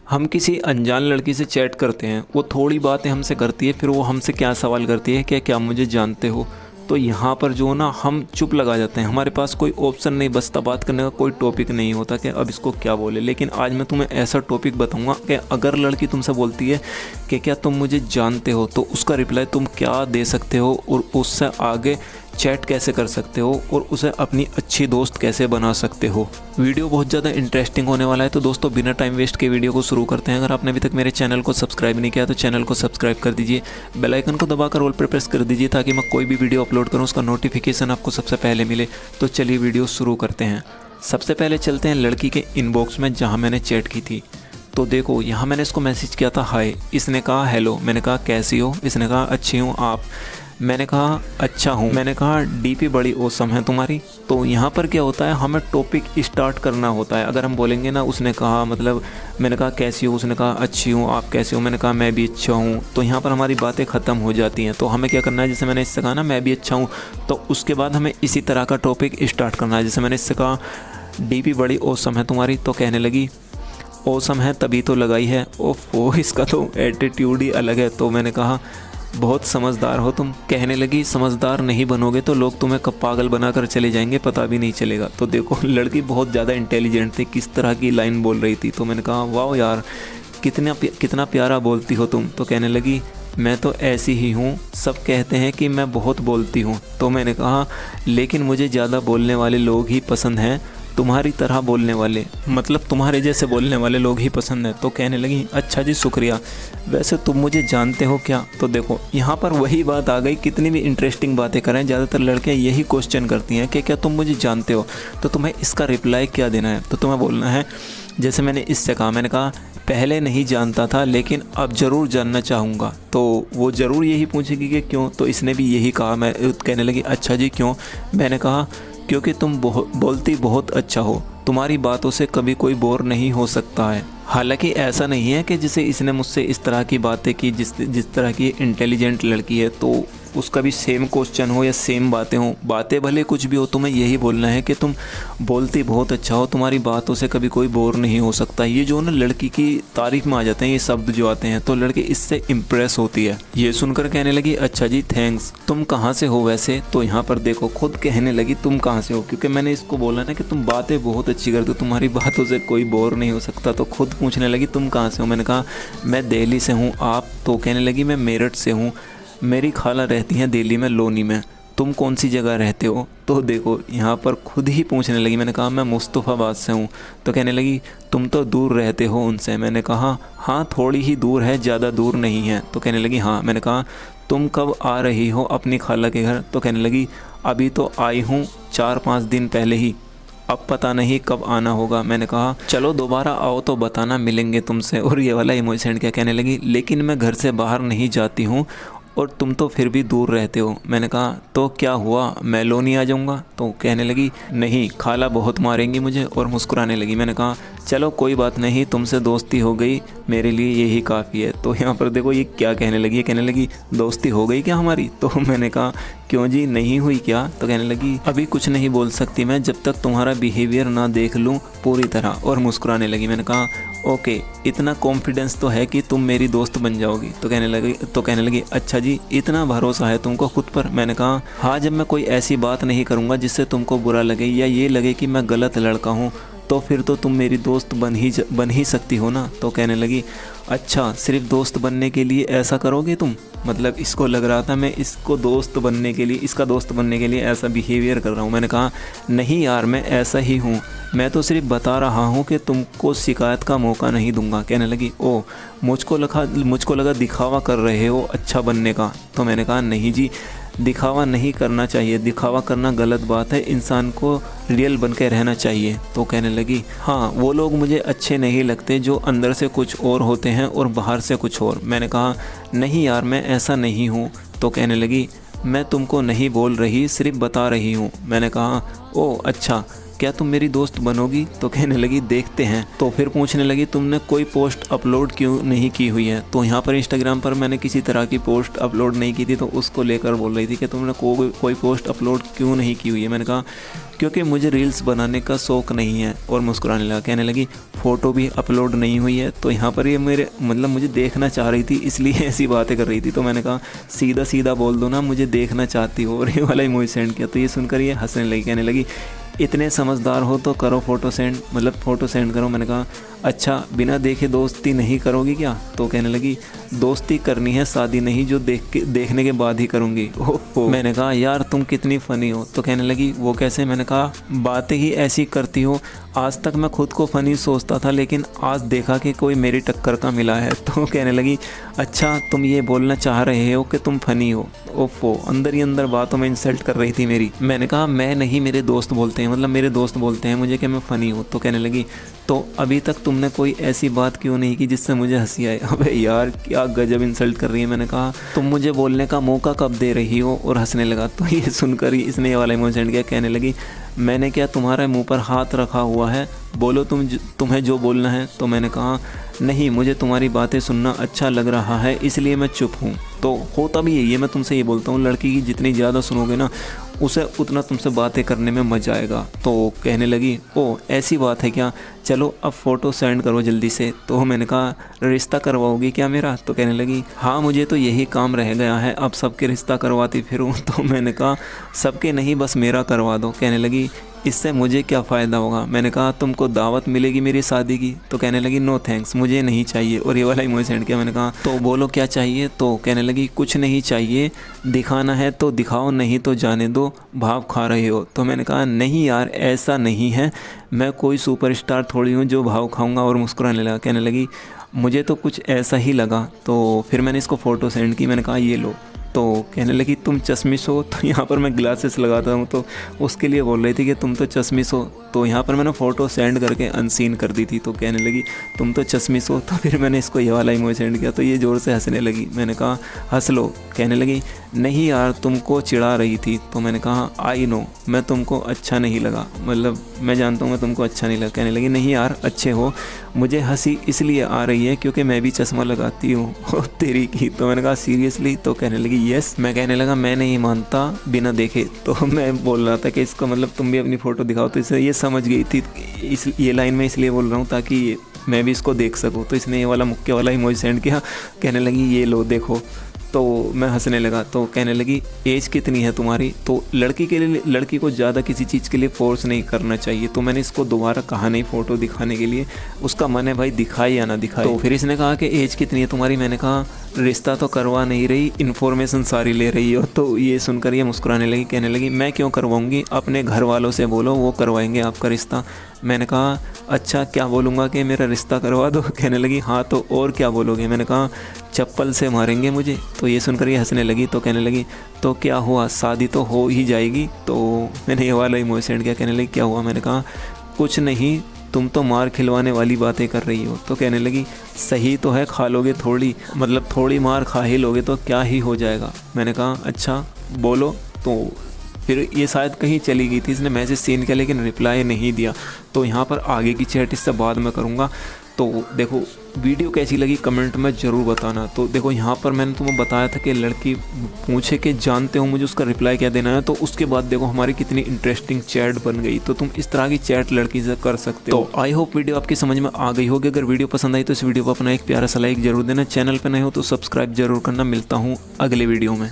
हम किसी अनजान लड़की से चैट करते हैं, वो थोड़ी बातें हमसे करती है, फिर वो हमसे क्या सवाल करती है कि क्या मुझे जानते हो। तो यहाँ पर जो ना हम चुप लगा जाते हैं, हमारे पास कोई ऑप्शन नहीं बचता, बात करने का कोई टॉपिक नहीं होता कि अब इसको क्या बोले। लेकिन आज मैं तुम्हें ऐसा टॉपिक बताऊंगा कि अगर लड़की तुमसे बोलती है कि क्या तुम मुझे जानते हो, तो उसका रिप्लाई तुम क्या दे सकते हो और उससे आगे चैट कैसे कर सकते हो और उसे अपनी अच्छी दोस्त कैसे बना सकते हो। वीडियो बहुत ज़्यादा इंटरेस्टिंग होने वाला है, तो दोस्तों बिना टाइम वेस्ट के वीडियो को शुरू करते हैं। अगर आपने अभी तक मेरे चैनल को सब्सक्राइब नहीं किया तो चैनल को सब्सक्राइब कर दीजिए, बेल आइकन को दबाकर ऑल पर प्रेस कर दीजिए ताकि मैं कोई भी वीडियो अपलोड करूँ उसका नोटिफिकेशन आपको सबसे पहले मिले। तो चलिए वीडियो शुरू करते हैं। सबसे पहले चलते हैं लड़की के इनबॉक्स में जहाँ मैंने चैट की थी। तो देखो यहाँ मैंने इसको मैसेज किया था हाय, इसने कहा हेलो, मैंने कहा कैसी हो, इसने कहा अच्छी हूँ आप, मैंने कहा अच्छा हूँ, मैंने कहा डीपी बड़ी औसम है तुम्हारी। तो यहाँ पर क्या होता है, हमें टॉपिक स्टार्ट करना होता है। अगर हम बोलेंगे ना उसने कहा, मतलब मैंने कहा कैसी हो, उसने कहा अच्छी हूँ आप कैसे हो, मैंने कहा मैं भी अच्छा हूँ, तो यहाँ पर हमारी बातें ख़त्म हो जाती हैं। तो हमें क्या करना है, जैसे मैंने इससे कहा ना मैं भी अच्छा हूँ, तो उसके बाद हमें इसी तरह का टॉपिक स्टार्ट करना है। जैसे मैंने इससे कहा डीपी बड़ी औसम है तुम्हारी, तो कहने लगी औसम है तभी तो लगाई है। ओह इसका तो एटीट्यूड ही अलग है। तो मैंने कहा बहुत समझदार हो तुम। कहने लगी समझदार नहीं बनोगे तो लोग तुम्हें कब पागल बनाकर चले जाएंगे पता भी नहीं चलेगा। तो देखो लड़की बहुत ज़्यादा इंटेलिजेंट थी, किस तरह की लाइन बोल रही थी। तो मैंने कहा वाह यार कितना प्यारा बोलती हो तुम। तो कहने लगी मैं तो ऐसी ही हूँ, सब कहते हैं कि मैं बहुत बोलती हूँ। तो मैंने कहा लेकिन मुझे ज़्यादा बोलने वाले लोग ही पसंद हैं, तुम्हारी तरह बोलने वाले, मतलब तुम्हारे जैसे बोलने वाले लोग ही पसंद है। तो कहने लगी अच्छा जी शुक्रिया, वैसे तुम मुझे जानते हो क्या। तो देखो यहाँ पर वही बात आ गई, कितनी भी इंटरेस्टिंग बातें करें ज़्यादातर लड़कियाँ यही क्वेश्चन करती हैं कि क्या तुम मुझे जानते हो। तो तुम्हें इसका रिप्लाई क्या देना है, तो तुम्हें बोलना है जैसे मैंने इससे कहा, मैंने कहा पहले नहीं जानता था लेकिन अब ज़रूर जानना चाहूँगा। तो वो ज़रूर यही पूछेगी कि क्यों। तो इसने भी यही कहा, मैं कहने लगी अच्छा जी क्यों। मैंने कहा क्योंकि तुम बोलती बहुत अच्छा हो, तुम्हारी बातों से कभी कोई बोर नहीं हो सकता है। हालांकि ऐसा नहीं है कि जिसे इसने मुझसे इस तरह की बातें की, जिस तरह की इंटेलिजेंट लड़की है तो उसका भी सेम क्वेश्चन हो या सेम बातें हो, बातें भले कुछ भी हो, तुम्हें यही बोलना है कि तुम बोलती बहुत अच्छा हो, तुम्हारी बातों से कभी कोई बोर नहीं हो सकता। ये जो ना लड़की की तारीफ में आ जाते हैं ये शब्द जो आते हैं, तो लड़की इससे इम्प्रेस होती है। ये सुनकर कहने लगी अच्छा जी थैंक्स, तुम कहाँ से हो वैसे। तो यहाँ पर देखो खुद कहने लगी तुम कहाँ से हो, क्योंकि मैंने इसको बोला ना कि तुम बातें बहुत अच्छी करते हो, तुम्हारी बातों से कोई बोर नहीं हो सकता। तो खुद पूछने लगी तुम कहाँ से हो। मैंने कहा मैं दिल्ली से हूँ आप। तो कहने लगी मैं मेरठ से हूँ, मेरी खाला रहती हैं दिल्ली में लोनी में, तुम कौन सी जगह रहते हो। तो देखो यहाँ पर खुद ही पूछने लगी। मैंने कहा मैं मुस्तफ़ाबाद से हूँ। तो कहने लगी तुम तो दूर रहते हो उनसे। मैंने कहा हाँ थोड़ी ही दूर है, ज़्यादा दूर नहीं है। तो कहने लगी हाँ। मैंने कहा तुम कब आ रही हो अपनी खाला के घर। तो कहने लगी अभी तो आई हूँ 4-5 दिन पहले ही, अब पता नहीं कब आना होगा। मैंने कहा चलो दोबारा आओ तो बताना, मिलेंगे तुमसे। और ये वाला इमोजी सेंड किया। कहने लगी लेकिन मैं घर से बाहर नहीं जाती हूँ और तुम तो फिर भी दूर रहते हो। मैंने कहा तो क्या हुआ, मैं लोनी आ जाऊँगा। तो कहने लगी नहीं खाला बहुत मारेंगी मुझे, और मुस्कुराने लगी। मैंने कहा चलो कोई बात नहीं, तुमसे दोस्ती हो गई, मेरे लिए यही काफ़ी है। तो यहाँ पर देखो ये क्या कहने लगी, कहने लगी दोस्ती हो गई क्या हमारी। तो मैंने कहा क्यों जी नहीं हुई क्या। तो कहने लगी अभी कुछ नहीं बोल सकती मैं जब तक तुम्हारा बिहेवियर ना देख लूँ पूरी तरह, और मुस्कुराने लगी। मैंने कहा ओके इतना कॉन्फिडेंस तो है कि तुम मेरी दोस्त बन जाओगी। तो कहने लगी अच्छा जी इतना भरोसा है तुमको खुद पर। मैंने कहा हाँ, जब मैं कोई ऐसी बात नहीं करूँगा जिससे तुमको बुरा लगे या ये लगे कि मैं गलत लड़का हूँ, तो फिर तो तुम मेरी दोस्त बन ही सकती हो ना। तो कहने लगी अच्छा सिर्फ दोस्त बनने के लिए ऐसा करोगे तुम। मतलब इसको लग रहा था मैं इसका दोस्त बनने के लिए ऐसा बिहेवियर कर रहा हूँ। मैंने कहा नहीं यार मैं ऐसा ही हूँ, मैं तो सिर्फ बता रहा हूँ कि तुमको शिकायत का मौका नहीं दूंगा। कहने लगी ओ मुझको लगा दिखावा कर रहे हो अच्छा बनने का। तो मैंने कहा नहीं जी दिखावा नहीं करना चाहिए, दिखावा करना गलत बात है, इंसान को रियल बन के रहना चाहिए। तो कहने लगी हाँ वो लोग मुझे अच्छे नहीं लगते जो अंदर से कुछ और होते हैं और बाहर से कुछ और। मैंने कहा नहीं यार मैं ऐसा नहीं हूँ। तो कहने लगी मैं तुमको नहीं बोल रही, सिर्फ बता रही हूँ। मैंने कहा ओ अच्छा क्या तुम मेरी दोस्त बनोगी? तो कहने लगी देखते हैं। तो फिर पूछने लगी तुमने कोई पोस्ट अपलोड क्यों नहीं की हुई है? तो यहाँ पर इंस्टाग्राम पर मैंने किसी तरह की पोस्ट अपलोड नहीं की थी, तो उसको लेकर बोल रही थी कि तुमने कोई पोस्ट अपलोड क्यों नहीं की हुई है? मैंने कहा क्योंकि मुझे रील्स बनाने का शौक़ नहीं है, और मुस्कुराने लगा। कहने लगी फ़ोटो भी अपलोड नहीं हुई है। तो यहाँ पर ये मेरे मतलब मुझे देखना चाह रही थी, इसलिए ऐसी बातें कर रही थी। तो मैंने कहा सीधा सीधा बोल दो ना, मुझे देखना चाहती हो, और ये वाला इमोजी सेंड किया। तो ये सुनकर ये हंसने लगी, कहने लगी इतने समझदार हो तो करो फ़ोटो सेंड, मतलब फ़ोटो सेंड करो। मैंने कहा अच्छा बिना देखे दोस्ती नहीं करोगी क्या? तो कहने लगी दोस्ती करनी है, शादी नहीं, जो देखने के बाद ही करूँगी। ओहो, मैंने कहा यार तुम कितनी फ़नी हो। तो कहने लगी वो कैसे? मैंने कहा बातें ही ऐसी करती हो, आज तक मैं खुद को फ़नी सोचता था, लेकिन आज देखा कि कोई मेरी टक्कर का मिला है। तो कहने लगी अच्छा तुम ये बोलना चाह रहे हो कि तुम फ़नी हो? ओफो, अंदर ही अंदर बातों में इंसल्ट कर रही थी मेरी। मैंने कहा मैं नहीं, मेरे दोस्त बोलते हैं, मतलब मेरे दोस्त बोलते हैं मुझे कि मैं फ़नी हूँ। तो कहने लगी तो अभी तक तुमने कोई ऐसी बात क्यों नहीं की जिससे मुझे हंसी आए? अबे यार क्या गजब इंसल्ट कर रही है। मैंने कहा तुम मुझे बोलने का मौका कब दे रही हो? और हंसने लगा। तो ये सुनकर ही इसने ये वाला इमोजी सेंड किया। कहने लगी मैंने क्या तुम्हारे मुंह पर हाथ रखा हुआ है, बोलो तुम्हें जो बोलना है। तो मैंने कहा नहीं, मुझे तुम्हारी बातें सुनना अच्छा लग रहा है, इसलिए मैं चुप हूँ। तो होता भी यही है, मैं तुमसे ये बोलता हूँ, लड़की की जितनी ज़्यादा सुनोगे ना, उसे उतना तुमसे बातें करने में मज़ा आएगा। तो कहने लगी ओ ऐसी बात है क्या, चलो अब फ़ोटो सेंड करो जल्दी से। तो मैंने कहा रिश्ता करवाओगी क्या मेरा? तो कहने लगी हाँ मुझे तो यही काम रह गया है, अब सबके रिश्ता करवाती फिरूँ। तो मैंने कहा सबके नहीं, बस मेरा करवा दो। कहने लगी इससे मुझे क्या फ़ायदा होगा? मैंने कहा तुमको दावत मिलेगी मेरी शादी की। तो कहने लगी नो थैंक्स, मुझे नहीं चाहिए। और ये वाला इमोजी सेंड किया। मैंने कहा तो बोलो क्या चाहिए? तो कहने लगी कुछ नहीं चाहिए, दिखाना है तो दिखाओ, नहीं तो जाने दो, भाव खा रहे हो। तो मैंने कहा नहीं यार ऐसा नहीं है, मैं कोई सुपरस्टार थोड़ी हूँ जो भाव खाऊंगा। और मुस्कुराने लगा। कहने लगी मुझे तो कुछ ऐसा ही लगा। तो फिर मैंने इसको फ़ोटो सेंड की। मैंने कहा ये लो। तो कहने लगी तुम चश्मिश हो? तो यहाँ पर मैं ग्लासेस लगाता हूँ, तो उसके लिए बोल रही थी कि तुम तो चश्मिश हो। तो यहाँ पर मैंने फ़ोटो सेंड करके अनसीन कर दी थी। तो कहने लगी तुम तो चश्मिश हो। तो फिर मैंने इसको ये वाला इमोजी सेंड किया। तो ये ज़ोर से हंसने लगी। मैंने कहा हंस लो। कहने लगी नहीं यार तुमको चिढ़ा रही थी। तो मैंने कहा आई नो, मैं तुमको अच्छा नहीं लगा, मतलब मैं जानता हूँ मैं तुमको अच्छा नहीं लगा। कहने लगी नहीं यार अच्छे हो, मुझे हंसी इसलिए आ रही है क्योंकि मैं भी चश्मा लगाती हूँ। तेरी की। तो मैंने कहा सीरियसली? तो कहने लगी यस। मैं कहने लगा मैं नहीं मानता बिना देखे। तो मैं बोल रहा था कि इसका मतलब तुम भी अपनी फ़ोटो दिखाओ। तो इसे ये समझ गई थी, इस ये लाइन में इसलिए बोल रहा हूँ ताकि मैं भी इसको देख सकूँ। तो इसने ये वाला मुक्के वाला इमोजी सेंड किया। कहने लगी ये लो देखो। तो मैं हंसने लगा। तो कहने लगी एज कितनी है तुम्हारी? तो लड़की के लिए, लड़की को ज़्यादा किसी चीज़ के लिए फ़ोर्स नहीं करना चाहिए। तो मैंने इसको दोबारा कहा नहीं फ़ोटो दिखाने के लिए, उसका मन है भाई दिखाए या ना दिखाए। तो फिर इसने कहा कि एज कितनी है तुम्हारी? मैंने कहा रिश्ता तो करवा नहीं रही, इन्फॉर्मेशन सारी ले रही हो। तो ये सुनकर ये मुस्कुराने लगी। कहने लगी मैं क्यों करवाऊँगी, अपने घर वालों से बोलो वो करवाएंगे आपका रिश्ता। मैंने कहा अच्छा क्या बोलूँगा कि मेरा रिश्ता करवा दो? कहने लगी हाँ तो और क्या बोलोगे? मैंने कहा चप्पल से मारेंगे मुझे। तो ये सुनकर ये हंसने लगी। तो कहने लगी तो क्या हुआ, शादी तो हो ही जाएगी। तो मैंने ये वाला इमोजी सेंड किया। कहने लगी क्या हुआ? मैंने कहा कुछ नहीं, तुम तो मार खिलवाने वाली बातें कर रही हो। तो कहने लगी सही तो है, खा लोगे थोड़ी, मतलब थोड़ी मार खा ही लोगे तो क्या ही हो जाएगा। मैंने कहा अच्छा बोलो। तो फिर ये शायद कहीं चली गई थी, इसने मैसेज सीन किया लेकिन रिप्लाई नहीं दिया। तो यहाँ पर आगे की चैट इससे बाद में करूँगा। तो देखो वीडियो कैसी लगी कमेंट में ज़रूर बताना। तो देखो यहाँ पर मैंने तुम्हें बताया था कि लड़की पूछे कि जानते हो मुझे उसका रिप्लाई क्या देना है। तो उसके बाद देखो हमारी कितनी इंटरेस्टिंग चैट बन गई। तो तुम इस तरह की चैट लड़की से कर सकते हो। तो आई होप वीडियो आपकी समझ में आ गई होगी। अगर वीडियो पसंद आई तो इस वीडियो को अपना एक प्यारा सा लाइक जरूर देना। चैनल पर नए हो तो सब्सक्राइब जरूर करना। मिलता हूँ अगले वीडियो में।